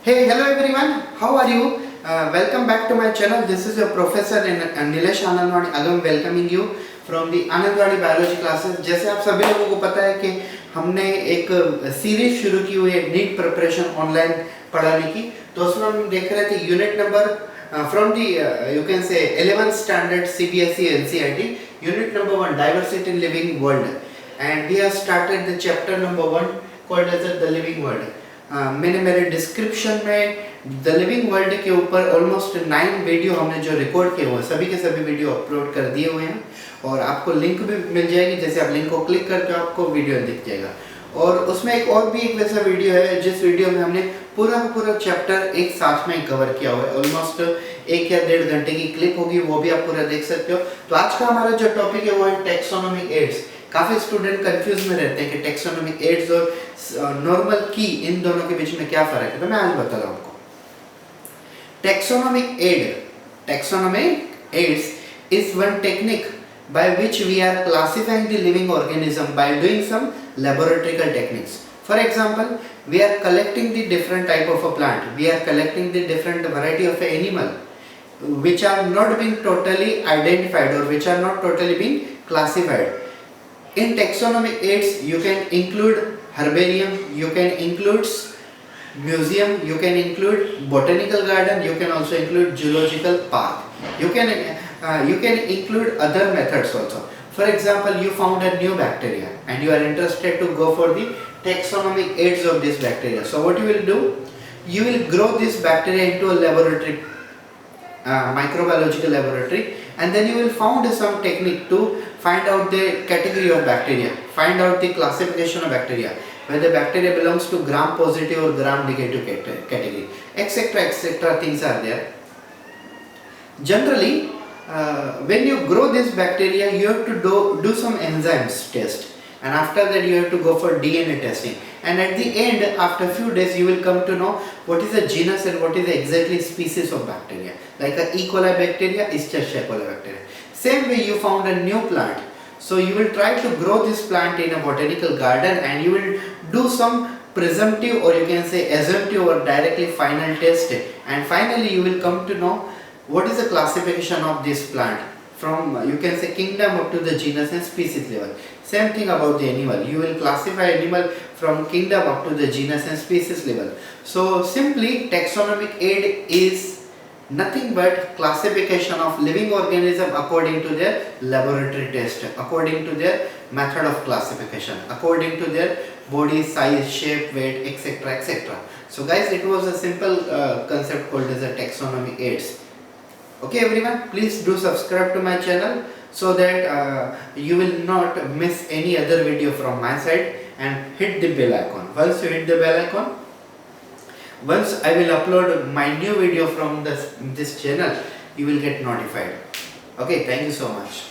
Hey, hello everyone. How are you? Welcome back to my channel. This is your professor Nilesh Anandwani again welcoming you from the Anandwani biology classes. जैसे आप सभी लोगों को पता है कि हमने एक सीरीज शुरू की हुई है नीट प्रिपरेशन ऑनलाइन पढ़ाने की, तो उसमें हम देख रहे थे unit number from the you can say 11th standard CBSE NCERT unit number 1 diversity in living world, and we have started the chapter number 1 called as the living world. मैंने मेरे डिस्क्रिप्शन में द लिविंग वर्ल्ड के ऊपर almost 9 video हमने जो record किए हुए सभी के सभी वीडियो अपलोड कर दिए हुए हैं, और आपको लिंक भी मिल जाएगी। जैसे आप लिंक को क्लिक करते हो आपको वीडियो दिख जाएगा, और उसमें एक और भी एक वैसा वीडियो है जिस वीडियो में हमने पूरा चैप्टर एक साथ में कवर किया हुआ है। ऑलमोस्ट 1 या 1.5 घंटे की क्लिप होगी, वो भी आप पूरा देख सकते हो। तो आज का हमारा जो टॉपिक है वो है टैक्सोनॉमिक एड्स। काफ़ी स्टूडेंट कंफ्यूज में रहते हैं कि टैक्सोनॉमिक एड्स और नॉर्मल की इन दोनों के बीच में क्या फ़र्क है, तो मैं आज बता रहा हूँ आपको। Taxonomic aids is one technique by which we are classifying the living organism by doing some laboratory techniques. For example, we are collecting the different type of a plant, we are collecting the different variety of a animal which are not being totally identified or which are not totally being classified. In taxonomic aids, you can include herbarium, you can include museum, you can include botanical garden, you can also include zoological park. You can include other methods also. For example, you found a new bacteria and you are interested to go for the taxonomic aids of this bacteria. So what you will do? You will grow this bacteria into a laboratory, microbiological laboratory, and then you will find some technique to find out the category of bacteria, find out the classification of bacteria, whether bacteria belongs to gram positive or gram negative category, etc. Things are there. Generally, when you grow this bacteria, you have to do some enzymes test, and after that you have to go for DNA testing, and at the end, after few days, you will come to know what is the genus and what is the exactly species of bacteria. Like a E. coli bacteria, Escherichia coli bacteria. Same way, you found a new plant, so you will try to grow this plant in a botanical garden, and you will do some presumptive or you can say assumptive or directly final test, and finally you will come to know what is the classification of this plant from you can say kingdom up to the genus and species level. Same thing about the animal, you will classify animal from kingdom up to the genus and species level. So simply taxonomic aid is nothing but classification of living organism according to their laboratory test, according to their method of classification, according to their body size, shape, weight, etc. So guys, it was a simple concept called as a taxonomic aids. Okay everyone, please do subscribe to my channel so that you will not miss any other video from my side, and hit the bell icon. Once you hit the bell icon, once I will upload my new video from this channel, you will get notified. Okay, thank you so much.